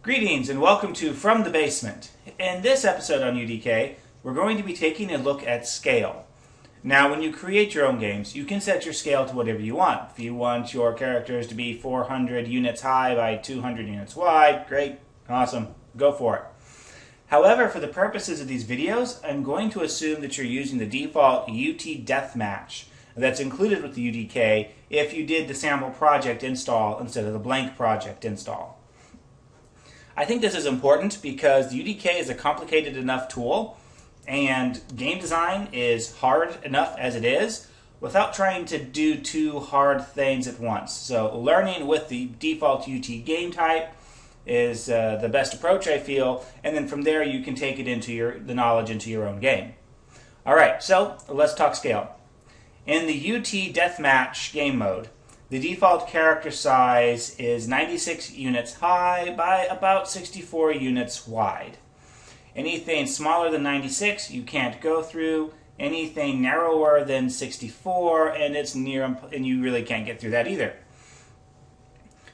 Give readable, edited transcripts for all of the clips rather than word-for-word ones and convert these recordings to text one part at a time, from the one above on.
Greetings and welcome to From the Basement. In this episode on UDK, we're going to be taking a look at scale. Now, when you create your own games, you can set your scale to whatever you want. If you want your characters to be 400 units high by 200 units wide, great, awesome, go for it. However, for the purposes of these videos, I'm going to assume that you're using the default UT Deathmatch that's included with the UDK if you did the sample project install instead of the blank project install. I think this is important because the UDK is a complicated enough tool and game design is hard enough as it is without trying to do two hard things at once. So learning with the default UT game type is the best approach, I feel, and then from there you can take it into the knowledge into your own game. Alright, so let's talk scale. In the UT Deathmatch game mode, the default character size is 96 units high by about 64 units wide. Anything smaller than 96 you can't go through. Anything narrower than 64 and you really can't get through that either.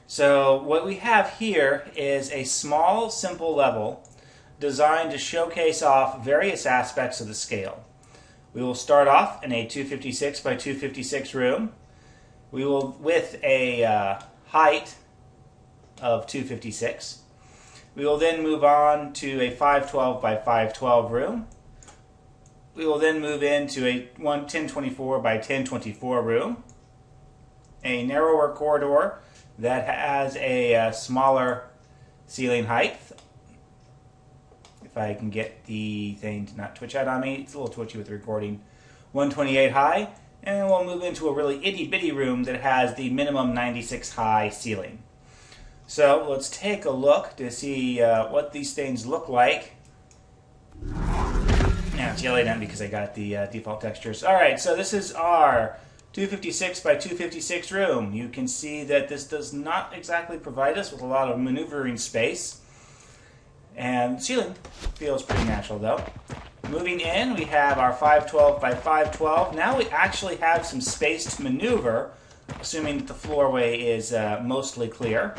So what we have here is a small, simple level designed to showcase off various aspects of the scale. We will start off in a 256 by 256 room. We will with a height of 256. We will then move on to a 512 by 512 room. We will then move into a 1024 by 1024 room. A narrower corridor that has a smaller ceiling height. If I can get the thing to not twitch out on me, it's a little twitchy with the recording. 128 high. And then we'll move into a really itty-bitty room that has the minimum 96 high ceiling. So let's take a look to see what these things look like. Now it's yelling at me because I got the default textures. Alright, so this is our 256 by 256 room. You can see that this does not exactly provide us with a lot of maneuvering space. And the ceiling feels pretty natural though. Moving in, we have our 512 by 512. Now we actually have some space to maneuver, assuming that the floorway is mostly clear.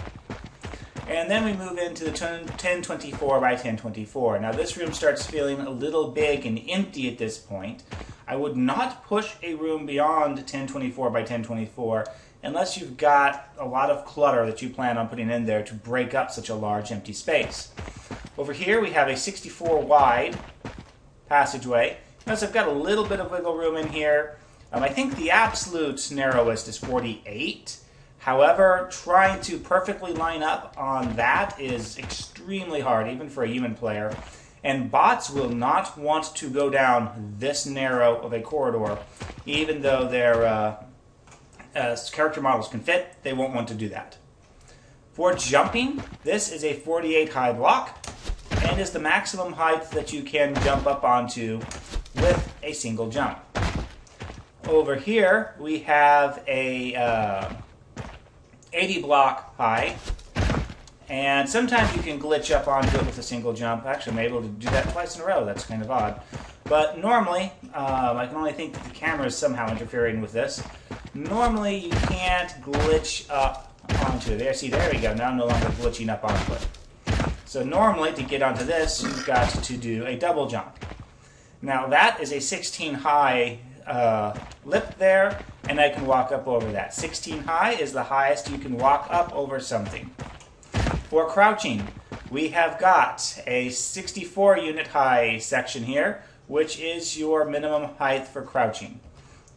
And then we move into the 1024 by 1024. Now this room starts feeling a little big and empty at this point. I would not push a room beyond 1024 by 1024 unless you've got a lot of clutter that you plan on putting in there to break up such a large empty space. Over here we have a 64 wide passageway. Notice I've got a little bit of wiggle room in here. I think the absolute narrowest is 48. However, trying to perfectly line up on that is extremely hard, even for a human player. And bots will not want to go down this narrow of a corridor, even though their character models can fit. They won't want to do that. For jumping, this is a 48 high block and is the maximum height that you can jump up onto with a single jump. Over here we have a 80 block high, and sometimes you can glitch up onto it with a single jump. Actually, I'm able to do that twice in a row. That's kind of odd. But normally, I can only think that the camera is somehow interfering with this. Normally you can't glitch up onto it. There we go. Now I'm no longer glitching up onto it. So normally, to get onto this, you've got to do a double jump. Now that is a 16 high lip there, and I can walk up over that. 16 high is the highest you can walk up over something. For crouching, we have got a 64 unit high section here, which is your minimum height for crouching.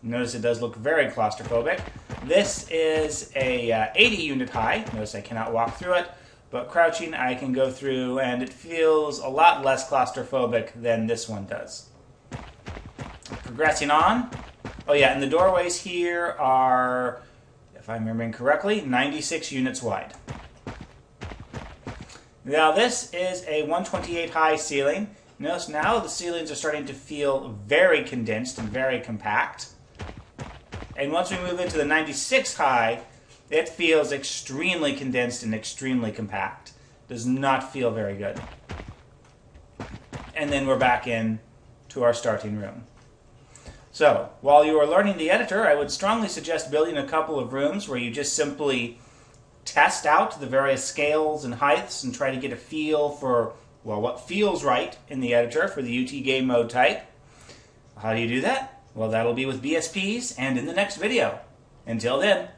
Notice it does look very claustrophobic. This is a 80 unit high. Notice I cannot walk through it. But crouching I can go through, and it feels a lot less claustrophobic than this one does. Progressing on. Oh yeah, and the doorways here are, if I'm remembering correctly, 96 units wide. Now this is a 128 high ceiling. Notice now the ceilings are starting to feel very condensed and very compact. And once we move into the 96 high, it feels extremely condensed and extremely compact. Does not feel very good. And then we're back in to our starting room. So, while you are learning the editor, I would strongly suggest building a couple of rooms where you just simply test out the various scales and heights and try to get a feel for, well, what feels right in the editor for the UT game mode type. How do you do that? Well, that'll be with BSPs and in the next video. Until then,